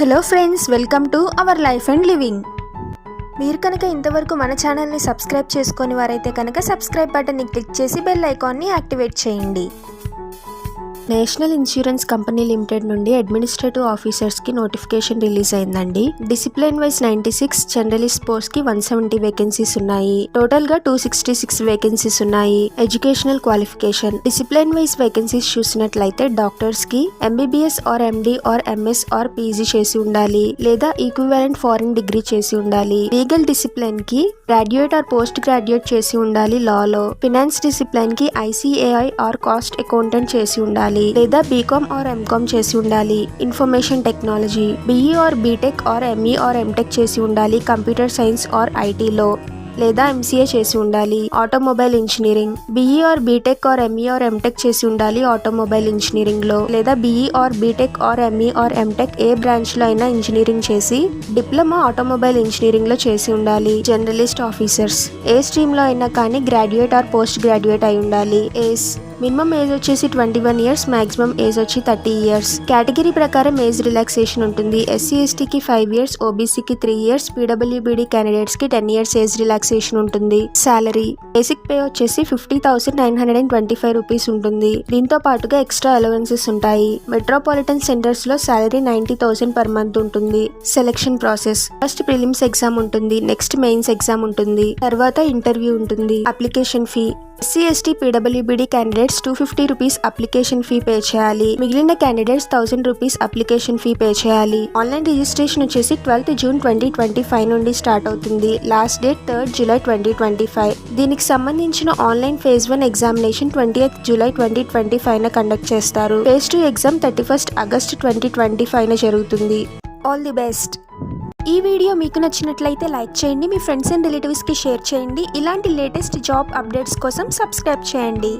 Hello friends, welcome to our life and living. మీరు కనుక ఇంతవరకు మన ఛానల్ని సబ్స్క్రైబ్ చేసుకొని వారైతే కనుక సబ్స్క్రైబ్ బటన్ని క్లిక్ చేసి బెల్ ఐకాన్ని యాక్టివేట్ చేయండి. నేషనల్ ఇన్సూరెన్స్ కంపెనీ లిమిటెడ్ నుండి అడ్మినిస్ట్రేటివ్ ఆఫీసర్స్కి నోటిఫికేషన్ రిలీజ్ అయిందండి. డిసిప్లిన్ వైజ్ 96, జర్నలిస్ట్ పోస్ట్కి 170 వేకెన్సీస్ ఉన్నాయి. టోటల్గా 266 వేకెన్సీస్ ఉన్నాయి. Educational qualification discipline wise vacancies చూసినట్లయితే డాక్టర్స్కి MBBS or MD or MS or PG చేసి ఉండాలి, లేదా ఈక్వివాలెంట్ ఫారిన్ డిగ్రీ చేసి ఉండాలి. లీగల్ డిసిప్లిన్ కి గ్రాడ్యుయేట్ ఆర్ పోస్ట్ గ్రాడ్యుయేట్ చేసి ఉండాలి లాలో. ఫినాన్స్ డిసిప్లిన్ కి ఐసిఏఐ ఆర్ కాస్ట్ అకౌంటెంట్ చేసి ఉండాలి, లేదా బీకామ్ ఆర్ ఎంకామ్ చేసి ఉండాలి. Information technology BE or BTech or ME or MTech చేసి ఉండాలి. కంప్యూటర్ సైన్స్ ఆర్ ఐటీలో లేదా ఎంసీఏ చేసి ఉండాలి. Automobile engineering BE or BTech or ME or MTech చేసి ఉండాలి ఆటోమొబైల్ ఇంజనీరింగ్ లో, లేదా BE or BTech or ME or MTech ఏ బ్రాంచ్ లో అయినా ఇంజనీరింగ్ చేసి డిప్లొమా ఆటోమొబైల్ ఇంజనీరింగ్ లో చేసి ఉండాలి. జర్నలిస్ట్ ఆఫీసర్స్ ఏ స్ట్రీమ్ లో అయినా కానీ గ్రాడ్యుయేట్ ఆర్ పోస్ట్ గ్రాడ్యుయేట్ అయి ఉండాలి. మినిమం ఏజ్ వచ్చేసి 21 ఇయర్స్, మాక్సిమం ఏజ్ వచ్చి 30 ఇయర్స్. కేటగిరీ ప్రకారం ఏజ్ రిలాక్సేషన్ ఉంటుంది. ఎస్సీ ఎస్టీకి 5 ఇయర్స్, ఓబీసీకి 3 ఇయర్స్, పీడబ్ల్యూబీడీ క్యాండిడేట్స్ కి 10 ఇయర్స్ ఏజ్ రిలాక్సేషన్ ఉంటుంది. సాలరీ బేసిక్ పే వచ్చేసి 50,925 రూపీస్ ఉంటుంది. దీంతో పాటుగా ఎక్స్ట్రా అలవెన్సెస్ ఉంటాయి. మెట్రోపాలిటన్ సెంటర్స్ లో సాలరీ 90,000 పర్ మంత్ ఉంటుంది. Selection process first prelims exam ఉంటుంది, నెక్స్ట్ మెయిన్స్ ఎగ్జామ్ ఉంటుంది, తర్వాత ఇంటర్వ్యూ ఉంటుంది. అప్లికేషన్ ఫీ ఎస్సీ ఎస్టీ పీడబ్ల్యూబీడీ candidates 250 rupees application fee pay చేయాలి. మిగిలిన candidates 1000 rupees application fee pay చేయాలి. ఆన్లైన్ రిజిస్ట్రేషన్ వచ్చేసి 12th జూన్ 2025 నుండి స్టార్ట్ అవుతుంది. Last date 3rd July 2025. దీనికి సంబంధించిన online phase 1 examination 20th July 2025 conduct చేస్తారు. ఫేజ్ 2 ఎగ్జామ్ 31st ఆగస్ట్ 2025 జరుగుతుంది. All the best. ఈ వీడియో మీకు నచ్చినట్లయితే లైక్ చేయండి, మీ ఫ్రెండ్స్ అండ్ రిలేటివ్స్కి షేర్ చేయండి. ఇలాంటి లేటెస్ట్ జాబ్ అప్డేట్స్ కోసం సబ్స్క్రైబ్ చేయండి.